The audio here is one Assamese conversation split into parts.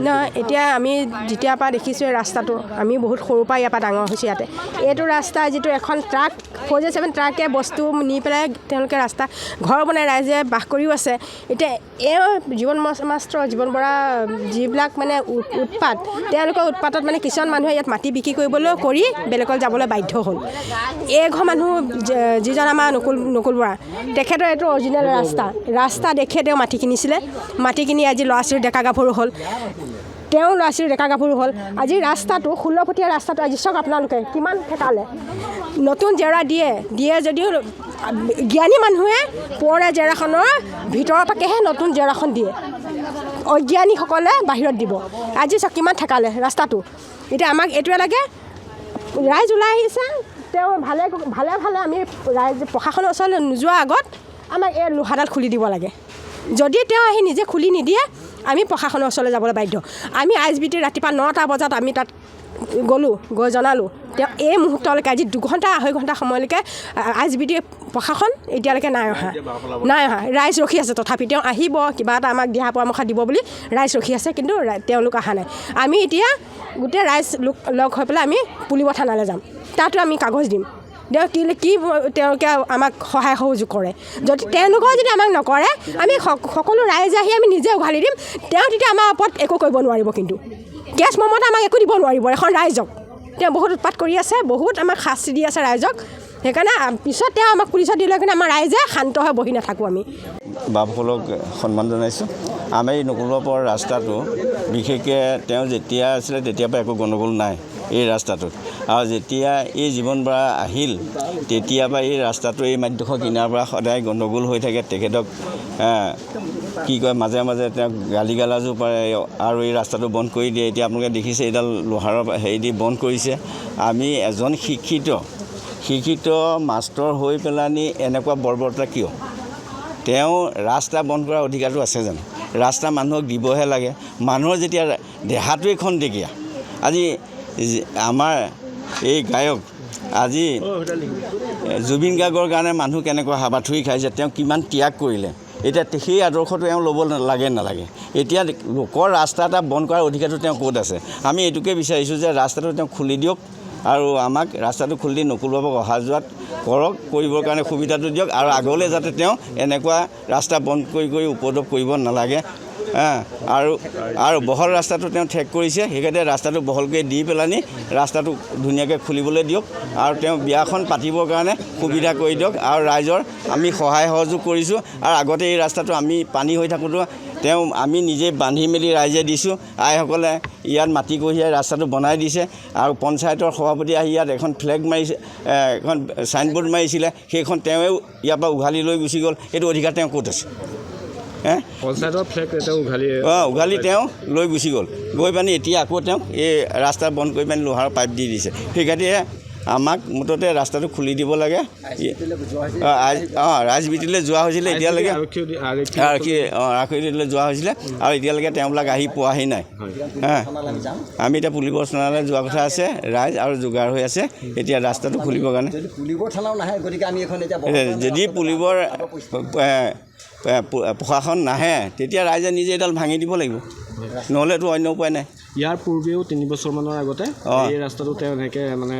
নহয় এতিয়া আমি যেতিয়াৰ পৰা দেখিছোঁ এই ৰাস্তাটো আমি বহুত সৰুৰ পৰা ইয়াৰ পৰা ডাঙৰ হৈছোঁ ইয়াতে এইটো ৰাস্তা যিটো এখন ট্ৰাক 407 ট্ৰাকে বস্তু নি পেলাই তেওঁলোকে ৰাস্তা ঘৰ বনাই ৰাইজে বাস কৰিও আছে এতিয়া এই জীৱন বৰা যিবিলাক মানে উৎপাত তেওঁলোকৰ উৎপাতত মানে কিছুমান মানুহে ইয়াত মাটি বিক্ৰী কৰিবলৈ কৰি বেলেগলৈ যাবলৈ বাধ্য হ'ল এই ঘৰ মানুহ যিজন আমাৰ নকুল বৰা তেখেতৰ এইটো অৰিজিনেল ৰাস্তা দেখে তেওঁ মাটি কিনিছিলে মাটি কিনি আজি ল'ৰা ছোৱালী ডেকা গাভৰু হ'ল তেওঁ ল'ৰা ছোৱালী ডেকা গাভৰু হ'ল আজি ৰাস্তাটো 16 ফুটীয়া ৰাস্তাটো আজি চাওক আপোনালোকে কিমান ঠেকালে নতুন জেওৰা দিয়ে যদিও জ্ঞানী মানুহে পুৰণা জেওৰাখনৰ ভিতৰৰ পৰাকেহে নতুন জেওৰাখন দিয়ে অজ্ঞানীসকলে বাহিৰত দিব আজি চাওক কিমান ঠেকালে ৰাস্তাটো এতিয়া আমাক এইটোৱে লাগে ৰাইজ ওলাই আহিছে তেওঁ ভালে আমি ৰাইজ প্ৰশাসনৰ ওচৰলৈ নোযোৱাৰ আগত আমাক এই লোহাডাল খুলি দিব লাগে যদি তেওঁ আহি নিজে খুলি নিদিয়ে আমি প্ৰশাসনৰ ওচৰলৈ যাবলৈ বাধ্য আমি ISBT ৰাতিপুৱা 9টা বজাত আমি তাত গৈ জনালোঁ তেওঁ এই মুহূৰ্তলৈকে আজি 2 ঘণ্টা 2.5 ঘণ্টা সময়লৈকে ISBT প্ৰশাসন এতিয়ালৈকে নাই অহা ৰাইজ ৰখি আছে তথাপি তেওঁ আহিব কিবা এটা আমাক দিহা পৰামৰ্শ দিব বুলি ৰাইজ ৰখি আছে কিন্তু তেওঁলোক অহা নাই আমি এতিয়া গোটেই ৰাইজ লগ হৈ পেলাই আমি পুলিবৰ থানালৈ যাম তাতো আমি কাগজ দিম কি তেওঁলোকে আমাক সহায় সহযোগ কৰে যদি তেওঁলোকেও যদি আমাক নকৰে আমি সকলো ৰাইজে আহি আমি নিজে উঘালি দিম তেওঁ তেতিয়া আমাৰ ওপৰত একো কৰিব নোৱাৰিব কিন্তু গেছ মমতা আমাক একো দিব নোৱাৰিব এখন ৰাইজক তেওঁ বহুত উৎপাত কৰি আছে বহুত আমাক শাস্তি দি আছে ৰাইজক সেইকাৰণে পিছত তেওঁ আমাক পুলিচত দিলে কিন্তু আমাৰ ৰাইজে শান্ত হৈ বহি নাথাকোঁ আমি বাপসকলক সন্মান জনাইছোঁ আমি নকুলপুৰৰ ৰাস্তাটো বিশেষকৈ তেওঁ যেতিয়া আছিলে তেতিয়াৰ পৰা একো গণ্ডগোল নাই এই ৰাস্তাটোত আৰু যেতিয়া এই জীৱন বৰা আহিল তেতিয়াৰ পৰা এই ৰাস্তাটো এই মাটিডোখৰ কিনাৰ পৰা সদায় গণ্ডগোল হৈ থাকে তেখেতক কি কয় মাজে মাজে তেওঁক গালি গালাজো পাৰে আৰু এই ৰাস্তাটো বন্ধ কৰি দিয়ে এতিয়া আপোনালোকে দেখিছে এইডাল লোহাৰৰ হেৰি দি বন্ধ কৰিছে আমি এজন শিক্ষিত মাষ্টৰ হৈ পেলানি এনেকুৱা বৰ্বৰতা কিয় তেওঁ ৰাস্তা বন্ধ কৰাৰ অধিকাৰটো আছে জানো ৰাস্তা মানুহক দিবহে লাগে মানুহৰ যেতিয়া দেহাটোৱে খন্তেকীয়া আজি আমাৰ এই গায়ক আজি জুবিন গাৰ্গৰ কাৰণে মানুহ কেনেকুৱা হাবাথুৰি খাইছে তেওঁ কিমান ত্যাগ কৰিলে এতিয়া সেই আদৰ্শটো তেওঁ ল'ব নালাগে এতিয়া লোকৰ ৰাস্তা এটা বন্ধ কৰাৰ অধিকাৰটো তেওঁ ক'ত আছে আমি এইটোকে বিচাৰিছোঁ যে ৰাস্তাটো তেওঁ খুলি দিয়ক আৰু আমাক ৰাস্তাটো খুলি দি নকুলবাবক অহা যোৱাত কৰিবৰ কাৰণে সুবিধাটো দিয়ক আৰু আগলৈ যাতে তেওঁ এনেকুৱা ৰাস্তা বন্ধ কৰি উপদ্ৰৱ কৰিব নালাগে আৰু বহল ৰাস্তাটো তেওঁ ঠেক কৰিছে সেইকাৰণে ৰাস্তাটো বহলকৈ দি পেলানি ৰাস্তাটো ধুনীয়াকৈ খুলিবলৈ দিয়ক আৰু তেওঁ বিয়াখন পাতিবৰ কাৰণে সুবিধা কৰি দিয়ক আৰু ৰাইজৰ আমি সহায় সহযোগ কৰিছোঁ আৰু আগতে এই ৰাস্তাটো আমি পানী হৈ থাকোঁতে আমি নিজে বান্ধি মেলি ৰাইজে দিছোঁ আইসকলে ইয়াত মাটি কঢ়িয়াই ৰাস্তাটো বনাই দিছে আৰু পঞ্চায়তৰ সভাপতি আহি ইয়াত এখন ফ্লেগ মাৰিছে এখন চাইনবোৰ্ড মাৰিছিলে সেইখন তেওঁও ইয়াৰ পৰা উঘালি লৈ গুচি গ'ল এইটো অধিকাৰ তেওঁ ক'ত আছে পঞ্চায়তৰ ফ্লেগ উঘালি তেওঁ লৈ গুচি গ'ল গৈ পানি এতিয়া আকৌ তেওঁক এই ৰাস্তা বন্ধ কৰি পানি লোহাৰ পাইপ দি দিছে সেইকাৰণে আমাক মুঠতে ৰাস্তাটো খুলি দিব লাগে ৰাজবিটিলৈ যোৱা হৈছিলে এতিয়ালৈকে আৰক্ষীলৈ যোৱা হৈছিলে আৰু এতিয়ালৈকে তেওঁবিলাক আহি পোৱাহি নাই আমি এতিয়া পুলিবৰ থানালৈ যোৱা কথা আছে ৰাইজ আৰু যোগাৰ হৈ আছে এতিয়া ৰাস্তাটো খুলিবৰ কাৰণে যদি পুলিবৰ প্ৰশাসন নাহে তেতিয়া ৰাইজে নিজে এডাল ভাঙি দিব লাগিব নহ'লেতো অন্য উপায় নাই ইয়াৰ পূৰ্বেও 3 বছৰমানৰ আগতে এই ৰাস্তাটো তেওঁ এনেকৈ মানে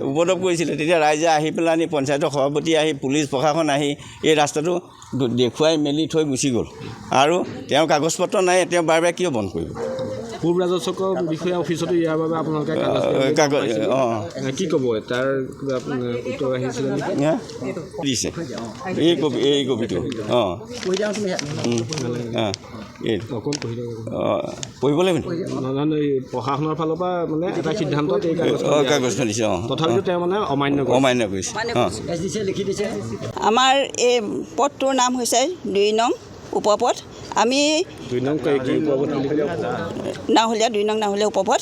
উপদ্ৰৱ কৰিছিলে তেতিয়া ৰাইজে আহি পেলাই পঞ্চায়তৰ সভাপতি আহি পুলিচ প্ৰশাসন আহি এই ৰাস্তাটো দেখুৱাই মেলি থৈ গুচি গ'ল আৰু তেওঁৰ কাগজ পত্ৰ নাই তেওঁ বাৰে বাৰে কিয় বন্ধ কৰিব পূব ৰাজস্ব বিষয়া অফিচতো ইয়াৰ বাবে আপোনালোকে কি ক'ব তাৰ কিবা উত্তৰ আহিছিলে দিছে এই কবিটো পঢ়িব লাগিব প্ৰশাসনৰ ফালৰ পৰা মানে এটা সিদ্ধান্তত এই কাগজখন দিছে তথাপিও তেওঁ মানে অমান্য কৰিছে আমাৰ এই পথটোৰ নাম হৈছে 2 নং উপপথ আমি 2 নং নাহলীয়া উপপথ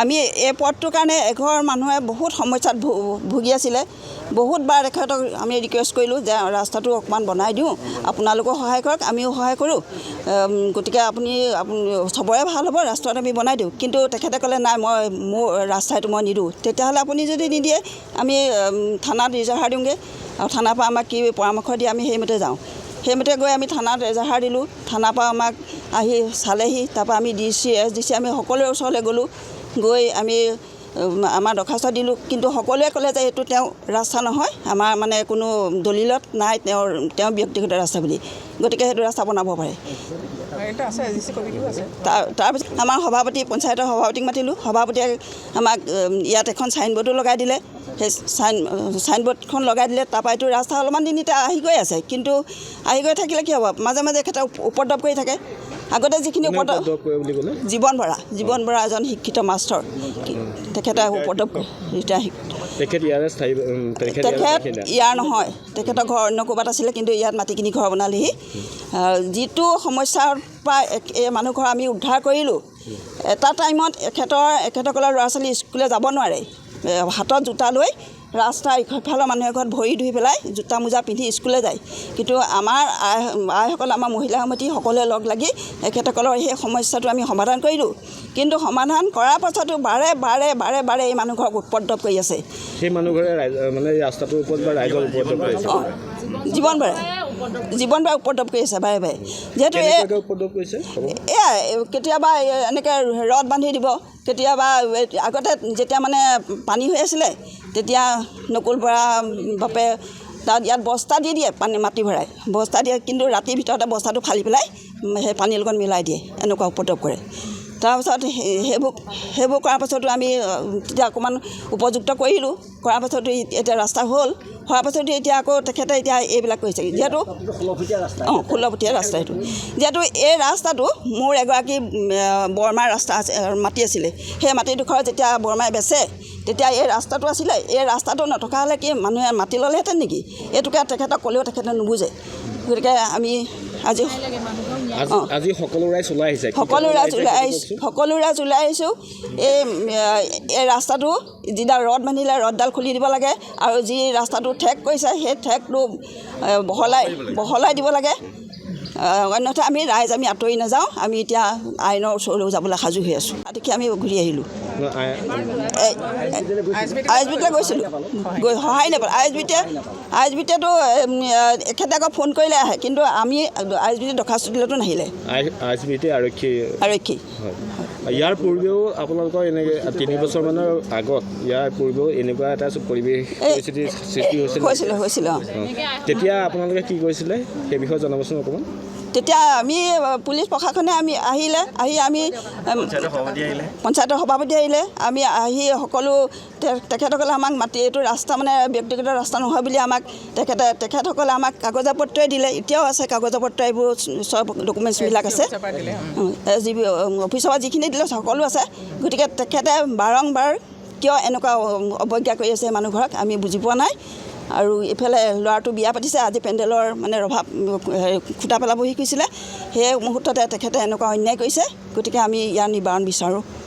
আমি এই পথটোৰ কাৰণে এঘৰ মানুহে বহুত সমস্যাত ভুগি আছিলে বহুতবাৰ তেখেতক আমি ৰিকুৱেষ্ট কৰিলোঁ যে ৰাস্তাটো অকণমান বনাই দিওঁ আপোনালোকেও সহায় কৰক আমিও সহায় কৰোঁ গতিকে আপুনি চবৰে ভাল হ'ব ৰাস্তাটো আমি বনাই দিওঁ কিন্তু তেখেতে ক'লে নাই মোৰ ৰাস্তাটো মই নিদিওঁ তেতিয়াহ'লে আপুনি যদি নিদিয়ে আমি থানাত ইজাহাৰ দিওঁগৈ আৰু থানাৰ পৰা আমাক কি পৰামৰ্শ দিয়ে আমি সেইমতে যাওঁ সেইমতে গৈ আমি থানাত এজাহাৰ দিলোঁ। থানাৰ পৰা আমাক আহি চালেহি। তাৰপৰা আমি DC SDC আমি সকলোৰে ওচৰলৈ গ'লোঁ। গৈ আমি আমাৰ দৰখাস্ত দিলোঁ, কিন্তু সকলোৱে ক'লে যে এইটো তেওঁ ৰাস্তা নহয়, আমাৰ মানে কোনো দলিলত নাই তেওঁ ব্যক্তিগত ৰাস্তা বুলি, গতিকে সেইটো ৰাস্তা বনাব পাৰে। তাৰপিছত আমাৰ সভাপতি, পঞ্চায়তৰ সভাপতিক মাতিলোঁ। সভাপতিয়ে আমাক ইয়াত এখন চাইনবোৰ্ডো লগাই দিলে। সেই চাইনবোৰ্ডখন লগাই দিলে। তাৰপৰা এইটো ৰাস্তা অলপমান দিন এতিয়া আহি গৈ আছে, কিন্তু আহি গৈ থাকিলে কি হ'ব, মাজে মাজে এখেতে উপদ্ৰৱ কৰি থাকে। আগতে যিখিনি জীৱন বৰা এজন শিক্ষিত মাষ্টৰ, তেখেতে উপদ্ৰৱ কৰে। তেখেত ইয়াৰ নহয়, তেখেতৰ ঘৰ অন্য ক'ৰবাত আছিলে, কিন্তু ইয়াত মাটি কিনি ঘৰ বনালেহি। যিটো সমস্যাৰ পৰা এই মানুহ ঘৰ আমি উদ্ধাৰ কৰিলোঁ, এটা টাইমত এখেতসকলৰ ল'ৰা ছোৱালী স্কুললৈ যাব নোৱাৰে, হাতত জোতা লৈ ৰাস্তাৰ ইফালৰ মানুহে ঘৰত ভৰি ধুই পেলাই জোতা মোজা পিন্ধি স্কুললৈ যায়। কিন্তু আমাৰ আইসকল, আমাৰ মহিলা সমিতি সকলোৱে লগ লাগি এখেতসকলৰ সেই সমস্যাটো আমি সমাধান কৰিলোঁ। কিন্তু সমাধান কৰাৰ পাছতো বাৰে বাৰে এই মানুহ ঘৰক উপদ্ৰৱ কৰি আছে। সেই মানুহ ঘৰে মানে ৰাস্তাটোৰ ওপৰত বা ৰাইজৰ উপদ্ৰৱ কৰিছে। জীৱন বাৰে উপদ্ৰৱ কৰি আছে বাৰে বাৰে। যিহেতু এয়া কেতিয়াবা এনেকৈ ৰদ বান্ধি দিব, কেতিয়াবা আগতে যেতিয়া মানে পানী হৈ আছিলে, তেতিয়া নকুল বৰা বাপে তাত ইয়াত বস্তা দি দিয়ে, মাটি ভৰাই বস্তা দিয়ে, কিন্তু ৰাতিৰ ভিতৰতে বস্তাটো ফালি পেলাই সেই পানীৰ লগত মিলাই দিয়ে, এনেকুৱা উপদ্ৰৱ কৰে। তাৰপাছত সেইবোৰ কৰাৰ পাছতো আমি তেতিয়া অকণমান উপযুক্ত কৰিলোঁ। কৰাৰ পাছতো এতিয়া ৰাস্তা হোৱাৰ পাছতো এতিয়া আকৌ তেখেতে এতিয়া এইবিলাক কৰিছে। যিহেতু 16 ফুটীয়া ৰাস্তা এইটো, যিহেতু এই ৰাস্তাটো মোৰ এগৰাকী বৰমাৰ মাটি আছিলে। সেই মাটিডোখৰ যেতিয়া বৰমাই বেচে, তেতিয়া এই ৰাস্তাটো আছিলে। এই ৰাস্তাটো নথকা হ'লে কি মানুহে মাটি ল'লেহেঁতেন নেকি? এইটোকে তেখেতক ক'লেও তেখেতে নুবুজে। গতিকে আমি আজি সকলো ৰাইজ ওলাই আহিছোঁ। এই ৰাস্তাটো যিডাল ৰদ বান্ধিলে, ৰদডাল খুলি দিব লাগে, আৰু যি ৰাস্তাটো ঠেক কৰিছে সেই ঠেকটো বহলাই দিব লাগে। অন্যথা আমি আঁতৰি নাযাওঁ। আমি এতিয়া আইনৰ ওচৰলৈ যাবলৈ সাজু হৈ আছোঁ। দেখি আমি ঘূৰি আহিলোঁ। ISBতে গৈছিলোঁ, সহায় নাপালোঁ। ISBতেতো এখেতে আকৌ ফোন কৰিলে আহে, কিন্তু আমি ISBতে দৰখাস্ত দিলেতো নাহিলে। ISBতে আৰক্ষী। ইয়াৰ পূৰ্বেও আপোনালোকৰ এনেকৈ 3 বছৰমানৰ আগত ইয়াৰ পূৰ্বেও এনেকুৱা এটা পৰিৱেশ পৰিস্থিতিৰ সৃষ্টি হৈছিল। তেতিয়া আপোনালোকে কি কৰিছিলে সেই বিষয়ে জনাবচোন অকণমান। তেতিয়া আমি পুলিচ প্ৰশাসনে আমি আমি পঞ্চায়তৰ সভাপতি আহিলে। আমি আহি সকলো তেখেতসকলে আমাক মাতি, এইটো ৰাস্তা মানে ব্যক্তিগত ৰাস্তা নহয় বুলি তেখেতসকলে আমাক কাগজ পত্ৰই দিলে। এতিয়াও আছে কাগজ পত্ৰ, এইবোৰ চব ডকুমেণ্টছবিলাক আছে। SDB অফিচৰ পৰা যিখিনি দিলে সকলো আছে। গতিকে তেখেতে বাৰম্বাৰ কিয় এনেকুৱা অৱজ্ঞা কৰি আছে মানুহ ঘৰক আমি বুজি পোৱা নাই। আৰু ইফালে ল'ৰাটো বিয়া পাতিছে, আজি পেণ্ডেলৰ মানে ৰভা খুটা পেলাবহি কৈছিলে। সেই মুহূৰ্ততে তেখেতে এনেকুৱা অন্যায় কৰিছে। গতিকে আমি ইয়াৰ নিবাৰণ বিচাৰোঁ।